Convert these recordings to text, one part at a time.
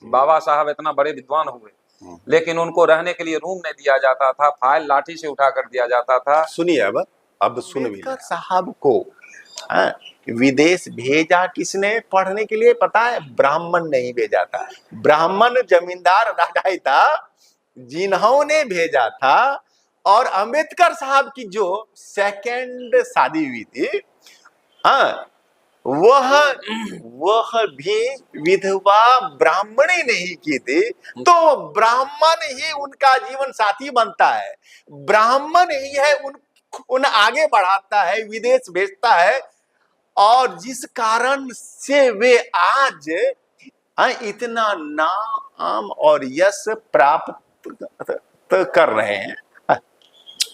बाबा साहब इतना बड़े विद्वान हुए, लेकिन उनको रहने के लिए रूम नहीं दिया जाता था, फाइल लाठी से उठा कर दिया जाता था। सुनिए, अब सुन भी अम्बेडकर साहब को विदेश भेजा किसने पढ़ने के लिए पता है? ब्राह्मण नहीं भेजा था, ब्राह्मण जमींदार राजा था जिन्होंने भेजा था। और अम्बेडकर साहब की जो सेकंड शादी हुई थी, वह भी विधवा ब्राह्मणी नहीं की थी, तो ब्राह्मण ही उनका जीवन साथी बनता है, ब्राह्मण ही है उन आगे बढ़ाता है, विदेश भेजता है। और जिस कारण से वे आज इतना नाम और यश प्राप्त कर रहे हैं,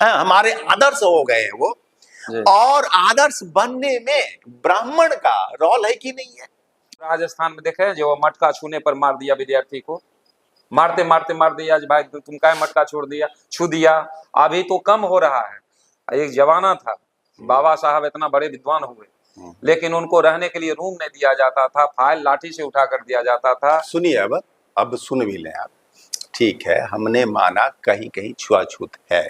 हमारे आदर्श हो गए हैं वो। और आदर्श बनने में ब्राह्मण का रोल है कि नहीं है? राजस्थान में देखे जो मटका छूने पर मार दिया विद्यार्थी को, मारते मारते मार दिया, भाई तुम क्या मटका छू दिया। अभी तो कम हो रहा है। एक जमाना था, बाबा साहब इतना बड़े विद्वान हुए, लेकिन उनको रहने के लिए रूम नहीं दिया जाता था, फाइल लाठी से उठा कर दिया जाता था। सुनिए, अब सुन भी लें आप। ठीक है, हमने माना कहीं कहीं छुआछूत है,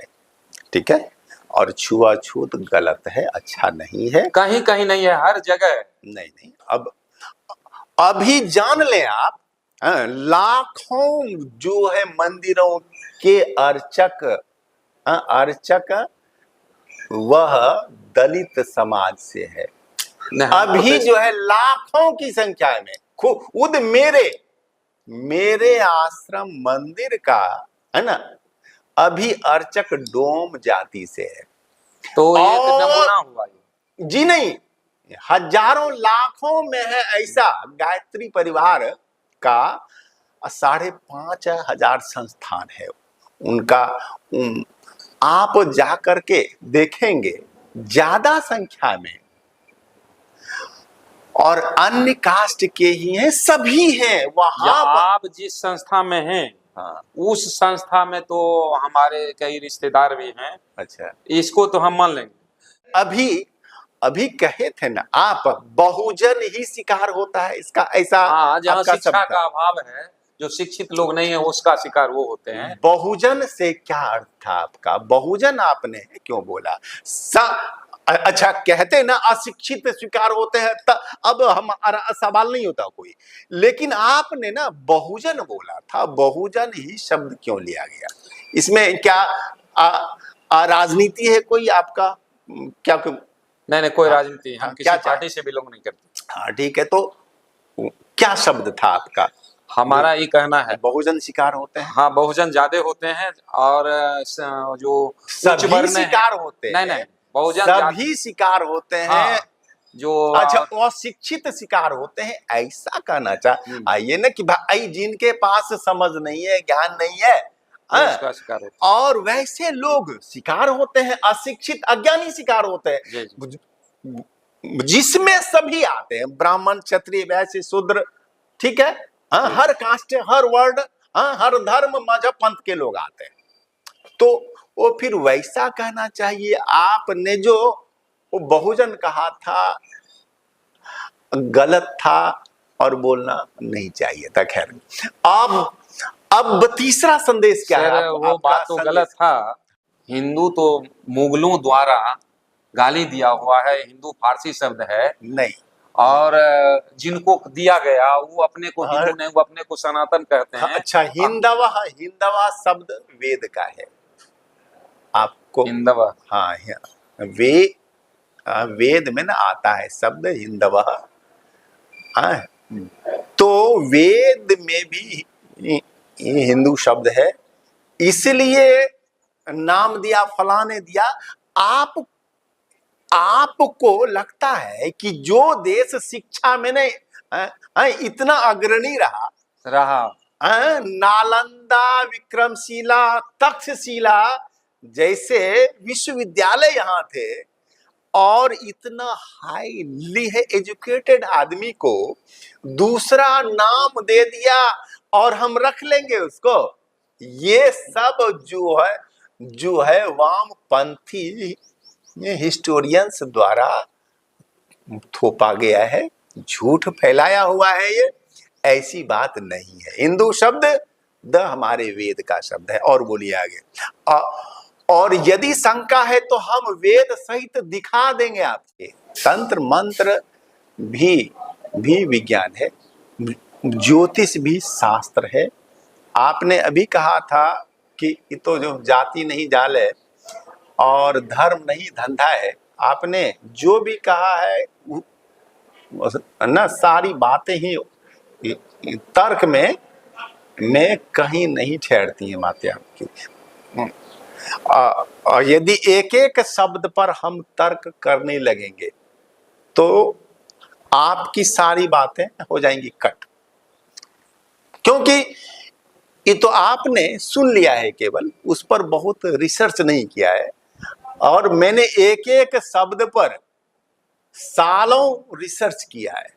ठीक है, और छुआछूत गलत है, अच्छा नहीं है। कहीं कहीं नहीं है, हर जगह नहीं। अब अभी जान लें आप, लाखों जो है मंदिरों के अर्चक वह दलित समाज से है। अभी जो है लाखों की संख्या में खुद मेरे आश्रम मंदिर का है ना, अभी अर्चक डोम जाति से है। तो एक नमूना हुआ जी, नहीं, हजारों लाखों में है ऐसा। गायत्री परिवार का 5,500 संस्थान है उनका। आप जाकर के देखेंगे ज्यादा संख्या में, और अन्य कास्ट के ही हैं, सभी हैं वहां। आप जिस संस्था में हैं, उस संस्था में तो हमारे कई रिश्तेदार भी हैं। अच्छा, इसको इसको तो हम मान लेंगे। अभी कहे थे ना आप, बहुजन ही शिकार होता है इसका, ऐसा। जहाँ शिक्षा का अभाव है, जो शिक्षित लोग नहीं है उसका शिकार वो होते हैं। बहुजन से क्या अर्थ था आपका? बहुजन आपने क्यों बोला? अच्छा, कहते ना अशिक्षित शिकार होते हैं, अब हमारा सवाल नहीं होता कोई, लेकिन आपने ना बहुजन बोला था। बहुजन ही शब्द क्यों लिया गया? इसमें क्या राजनीति है कोई आपका? क्या नहीं, कोई राजनीति, हम किसी पार्टी से बिलोंग नहीं करते। हाँ, ठीक है, तो क्या शब्द था आपका? हमारा ये कहना है बहुजन शिकार होते हैं। हाँ, बहुजन ज्यादा होते हैं, और जो सभी शिकार होते हैं। नहीं, बहुजन सभी शिकार होते हैं, जो अच्छा, अशिक्षित शिकार होते हैं, ऐसा कहना चाहिए ना कि भाई जिनके पास समझ नहीं है, ज्ञान नहीं है, उसका शिकार होता है। और वैसे लोग शिकार होते हैं, अशिक्षित अज्ञानी शिकार होते हैं, जिसमें सभी आते हैं, ब्राह्मण, क्षत्रिय, वैश्य, शूद्र, ठीक है, हर कास्ट, हर वर्ड, हर धर्म, मजहब, पंथ के लोग आते हैं। तो वो फिर वैसा कहना चाहिए। आपने जो वो बहुजन कहा था गलत था और बोलना नहीं चाहिए था। खैर, अब तीसरा संदेश क्या है? वो बात तो गलत था। हिंदू तो मुगलों द्वारा गाली दिया हुआ है, हिंदू फारसी शब्द है नहीं, और जिनको दिया गया वो अपने को हिंदू नहीं, वो अपने को सनातन कहते हैं। अच्छा, हिंदवा शब्द वेद का है आपको? हिंदवा, हाँ, वेद में ना आता है शब्द हिंदवा। तो वेद में भी हिंदू शब्द है, इसलिए नाम दिया, फलाने दिया। आपको लगता है कि जो देश शिक्षा में नहीं इतना अग्रणी रहा, नालंदा, विक्रमशिला, तक्षशिला जैसे विश्वविद्यालय यहाँ थे, और इतना हाईली एजुकेटेड आदमी को दूसरा नाम दे दिया और हम रख लेंगे उसको। ये सब जो है वामपंथी हिस्टोरियंस द्वारा थोपा गया है, झूठ फैलाया हुआ है। ये ऐसी बात नहीं है। हिंदू शब्द द हमारे वेद का शब्द है। और बोलिए आगे। और यदि शंका है तो हम वेद सहित दिखा देंगे आपके। तंत्र मंत्र भी विज्ञान है, ज्योतिष भी शास्त्र है। आपने अभी कहा था कि ये तो जो जाति नहीं जाले और धर्म नहीं धंधा है, आपने जो भी कहा है ना, सारी बातें ही तर्क में कहीं नहीं ठहरती है माते आपकी। और यदि एक एक शब्द पर हम तर्क करने लगेंगे तो आपकी सारी बातें हो जाएंगी कट, क्योंकि ये तो आपने सुन लिया है, केवल उस पर बहुत रिसर्च नहीं किया है। और मैंने एक एक शब्द पर सालों रिसर्च किया है।